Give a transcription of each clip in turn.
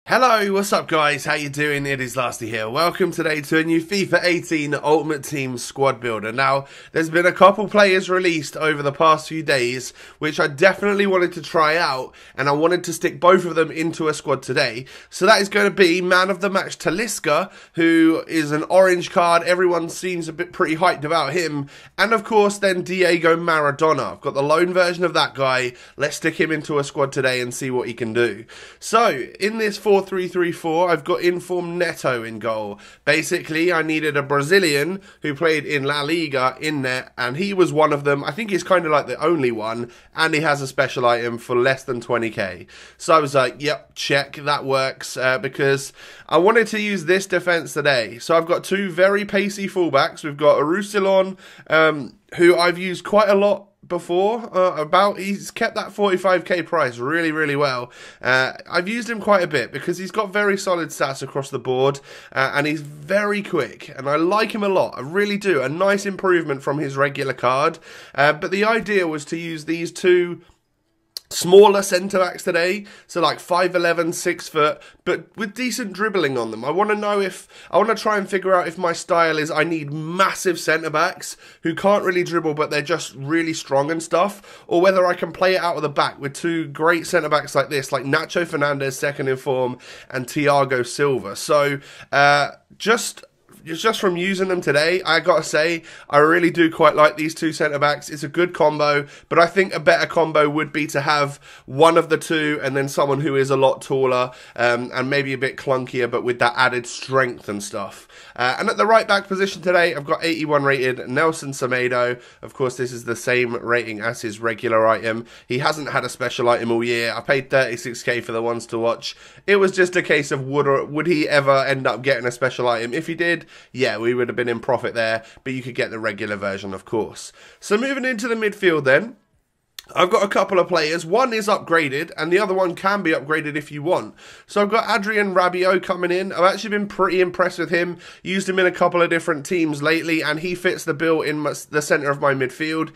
Hello, what's up guys? How you doing? It is Lasty here. Welcome today to a new FIFA 18 Ultimate Team squad builder. Now, there's been a couple players released over the past few days, which I definitely wanted to try out, and I wanted to stick both of them into a squad today. So that is going to be man of the match Talisca, who is an orange card. Everyone seems a bit pretty hyped about him. And of course, then Diego Maradona. I've got the loan version of that guy. Let's stick him into a squad today and see what he can do. So, in this 4-3-3-4, I've got Inform Neto in goal. Basically, I needed a Brazilian who played in La Liga in net, and he was one of them. I think he's kind of like the only one, and he has a special item for less than 20k. So I was like, yep, check, that works, because I wanted to use this defense today. So I've got two very pacey fullbacks. We've got Arusilon, who I've used quite a lot before. He's kept that 45k price really well. I've used him quite a bit because he's got very solid stats across the board, and he's very quick, and I like him a lot. I really do. A nice improvement from his regular card, but the idea was to use these two smaller centre-backs today, so like 5'11", 6 foot, but with decent dribbling on them. I want to try and figure out if my style is I need massive centre-backs who can't really dribble but they're just really strong and stuff, or whether I can play it out of the back with two great centre-backs like this, like Nacho Fernandez, second in form, and Thiago Silva. So, just from using them today, I gotta say, I really do quite like these two centre-backs. It's a good combo, but I think a better combo would be to have one of the two and then someone who is a lot taller, and maybe a bit clunkier, but with that added strength and stuff. And at the right back position today, I've got 81 rated Nelson Semedo. Of course, this is the same rating as his regular item. He hasn't had a special item all year. I paid 36k for the ones to watch. It was just a case of would he ever end up getting a special item? If he did, yeah, we would have been in profit there, but you could get the regular version, of course. So moving into the midfield then, I've got a couple of players. One is upgraded, and the other one can be upgraded if you want. So I've got Adrien Rabiot coming in. I've actually been pretty impressed with him. Used him in a couple of different teams lately, and he fits the bill in the centre of my midfield.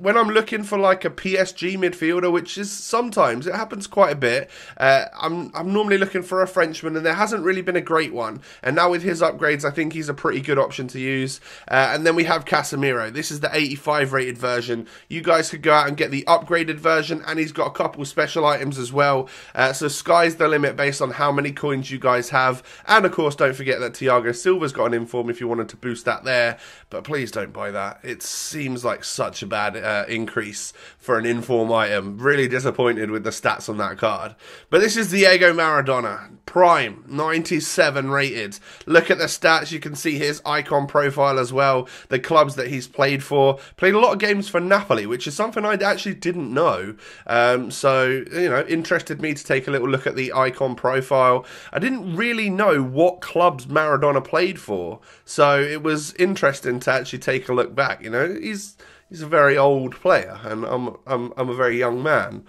When I'm looking for like a PSG midfielder, which is sometimes, it happens quite a bit, I'm normally looking for a Frenchman, and there hasn't really been a great one. And now with his upgrades, I think he's a pretty good option to use. And then we have Casemiro. This is the 85 rated version. You guys could go out and get the upgraded version, and he's got a couple special items as well, so sky's the limit based on how many coins you guys have. And of course, don't forget that Thiago Silva's got an inform if you wanted to boost that there, but please don't buy that. It seems like such a bad increase for an inform item. Really disappointed with the stats on that card. But this is Diego Maradona, prime, 97 rated. Look at the stats. You can see his icon profile as well, the clubs that he's played for. Played a lot of games for Napoli, which is something I actually didn't know. So, you know, interested me to take a little look at the icon profile. I didn't really know what clubs Maradona played for, so it was interesting to actually take a look back. You know, he's a very old player, and I'm a very young man.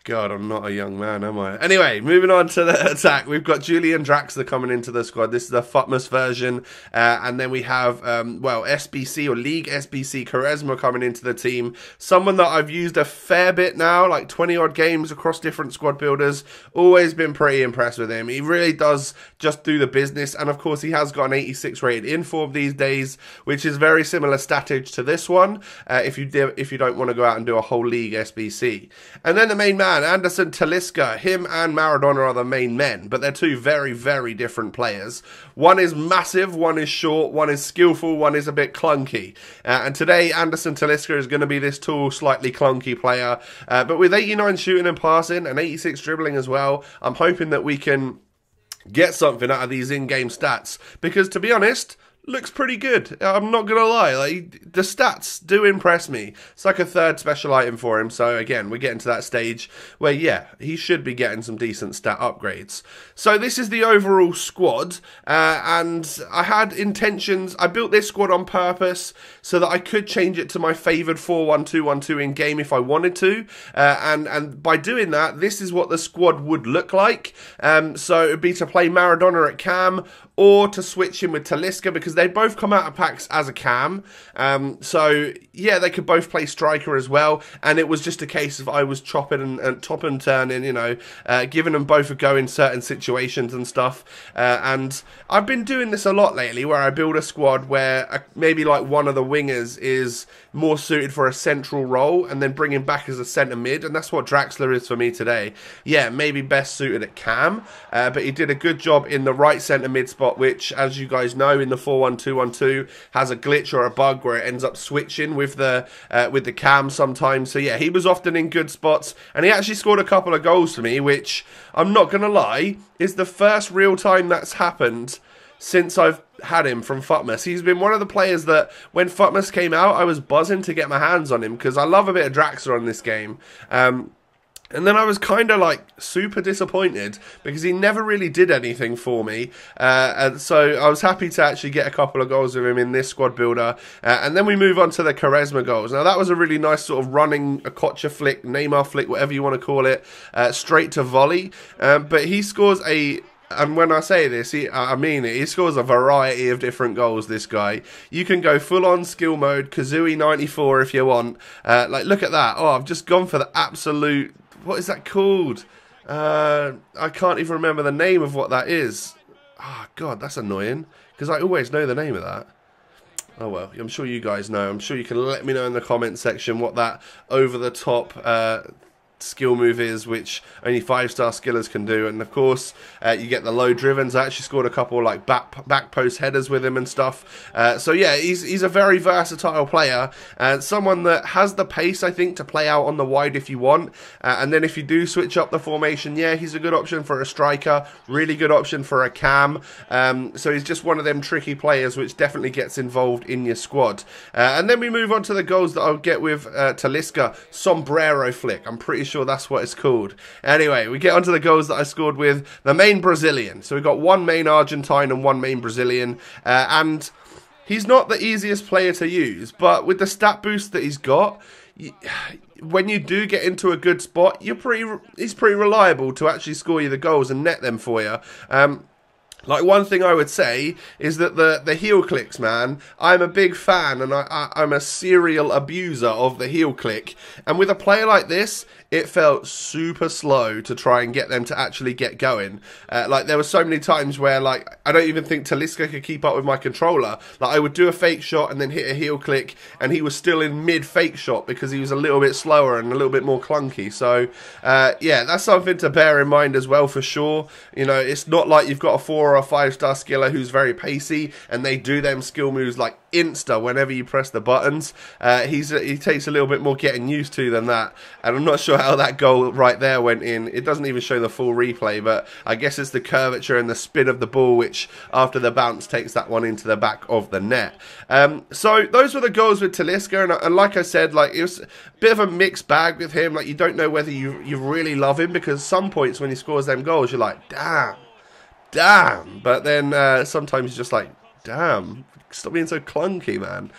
God, I'm not a young man, am I? Anyway, moving on to the attack. We've got Julian Draxler coming into the squad. This is the FUTWIZ version. And then we have, well, SBC or League SBC Quaresma coming into the team. Someone that I've used a fair bit now, like 20-odd games across different squad builders. Always been pretty impressed with him. He really does just do the business. And, of course, he has got an 86 rated inform these days, which is very similar statage to this one, if you don't want to go out and do a whole League SBC. And then the main man, Anderson Talisca. Him and Maradona are the main men, but they're two very different players. One is massive, one is short, one is skillful, one is a bit clunky. And today, Anderson Talisca is going to be this tall, slightly clunky player. But with 89 shooting and passing and 86 dribbling as well, I'm hoping that we can get something out of these in-game stats. Because, to be honest, looks pretty good. I'm not going to lie. Like, the stats do impress me. It's like a third special item for him. So, again, we're getting to that stage where, yeah, he should be getting some decent stat upgrades. So, this is the overall squad. And I had intentions. I built this squad on purpose so that I could change it to my favoured 4-1-2-1-2 in game if I wanted to. And by doing that, this is what the squad would look like. So, it would be to play Maradona at cam, or to switch him with Talisca, because they both come out of packs as a cam. So yeah, they could both play striker as well, and it was just a case of I was chopping and top and turning, you know, giving them both a go in certain situations and stuff. And I've been doing this a lot lately, where I build a squad where maybe like one of the wingers is more suited for a central role, and then bring him back as a centre mid, and that's what Draxler is for me today. Yeah, maybe best suited at cam, but he did a good job in the right centre mid spot, which, as you guys know, in the 4-1-2-1-2 has a glitch or a bug where it ends up switching with the cam sometimes. So yeah, he was often in good spots, and he actually scored a couple of goals for me, which I'm not gonna lie is the first real time that's happened since I've had him from FUTWIZ. He's been one of the players that when FUTWIZ came out, I was buzzing to get my hands on him, because I love a bit of Draxler on this game. And then I was kind of like super disappointed because he never really did anything for me. And so I was happy to actually get a couple of goals with him in this squad builder. And then we move on to the Charisma goals. Now that was a really nice sort of running Okocha flick, Neymar flick, whatever you want to call it, straight to volley. But he scores and when I say this, I mean it. He scores a variety of different goals, this guy. You can go full-on skill mode, Kazooie 94 if you want. Like, look at that. Oh, I've just gone for the absolute... What is that called? I can't even remember the name of what that is. Oh, God, that's annoying. Because I always know the name of that. Oh, well, I'm sure you guys know. I'm sure you can let me know in the comment section what that over-the-top... skill move is, which only 5-star skillers can do. And of course you get the low drivens. I actually scored a couple like back post headers with him and stuff. So yeah, he's a very versatile player, and someone that has the pace, I think, to play out on the wide if you want. And then if you do switch up the formation, yeah, he's a good option for a striker, really good option for a cam. So he's just one of them tricky players which definitely gets involved in your squad. And then we move on to the goals that I'll get with Talisca, sombrero flick. I'm pretty sure that's what it's called. Anyway, we get onto the goals that I scored with the main Brazilian. So we've got one main Argentine and one main Brazilian, and he's not the easiest player to use, but with the stat boost that he's got, when you do get into a good spot, he's pretty reliable to actually score you the goals and net them for you. Like, one thing I would say is that the heel clicks, man, I'm a big fan, and I'm a serial abuser of the heel click. And with a player like this, it felt super slow to try and get them to actually get going. Like, there were so many times where, like, I don't even think Talisca could keep up with my controller. Like, I would do a fake shot and then hit a heel click, and he was still in mid-fake shot because he was a little bit slower and a little bit more clunky. So, yeah, that's something to bear in mind as well, for sure. You know, it's not like you've got a 4 or a 5-star skiller who's very pacey, and they do them skill moves like insta whenever you press the buttons. He takes a little bit more getting used to than that, and I'm not sure how that goal right there went in. It doesn't even show the full replay, but I guess it's the curvature and the spin of the ball which, after the bounce, takes that one into the back of the net. So those were the goals with Talisca, and like I said, like, it was a bit of a mixed bag with him. Like, you don't know whether you really love him, because some points when he scores them goals, you're like, damn, but then sometimes you're just like, damn, stop being so clunky, man.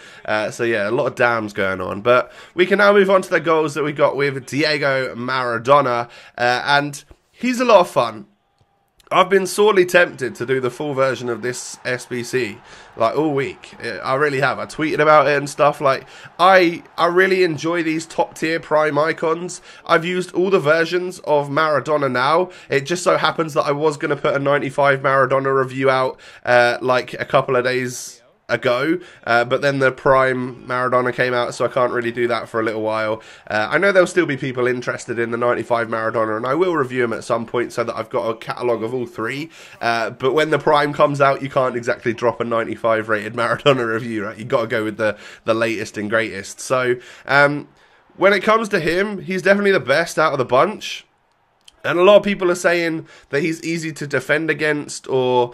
So yeah, a lot of damns going on. But we can now move on to the goals that we got with Diego Maradona, and he's a lot of fun. I've been sorely tempted to do the full version of this SBC, like, all week. I really have. I tweeted about it and stuff. Like, I really enjoy these top tier prime icons. I've used all the versions of Maradona now. It just so happens that I was going to put a 95 Maradona review out like a couple of days ago, but then the prime Maradona came out, so I can't really do that for a little while. I know there'll still be people interested in the 95 Maradona, and I will review them at some point so that I've got a catalogue of all three, but when the prime comes out, you can't exactly drop a 95 rated Maradona review, right? You've got to go with the latest and greatest. So when it comes to him, he's definitely the best out of the bunch. And a lot of people are saying that he's easy to defend against, or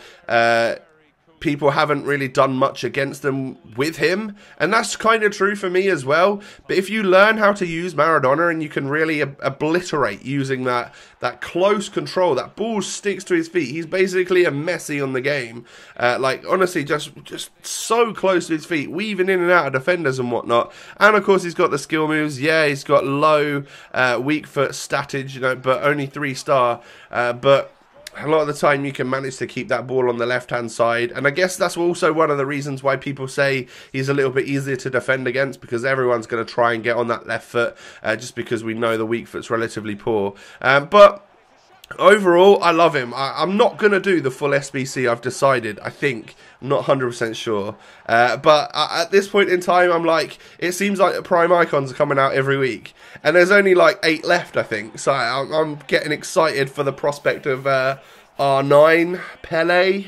people haven't really done much against them with him, and that's kind of true for me as well. But if you learn how to use Maradona, and you can really obliterate using that close control, that ball sticks to his feet. He's basically a Messi on the game. Like, honestly, just so close to his feet, weaving in and out of defenders and whatnot. And of course, he's got the skill moves. Yeah, he's got low weak foot statage, you know, but only 3-star. But a lot of the time you can manage to keep that ball on the left-hand side. And I guess that's also one of the reasons why people say he's a little bit easier to defend against, because everyone's going to try and get on that left foot just because we know the weak foot's relatively poor. But overall, I love him. I'm not going to do the full SBC, I've decided, I think. I'm not 100% sure. But at this point in time, I'm like, it seems like the prime icons are coming out every week. And there's only like 8 left, I think. So I'm getting excited for the prospect of R9, Pele,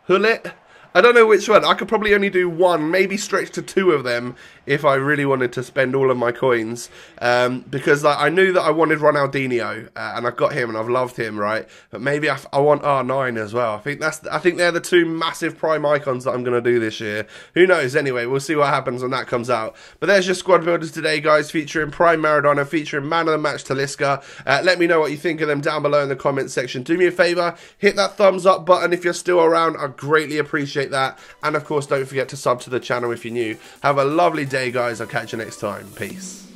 Hullet. I don't know which one. I could probably only do one, maybe stretch to 2 of them if I really wanted to spend all of my coins. Because like, I knew that I wanted Ronaldinho, and I got him and I've loved him, right? But maybe I want R9 as well. I think they're the 2 massive prime icons that I'm going to do this year. Who knows? Anyway, we'll see what happens when that comes out. But there's your squad builders today, guys, featuring Prime Maradona, featuring Man of the Match Talisca. Let me know what you think of them down below in the comments section. Do me a favour, hit that thumbs up button if you're still around. I greatly appreciate that. And of course, don't forget to sub to the channel if you're new. Have a lovely day, guys. I'll catch you next time. Peace.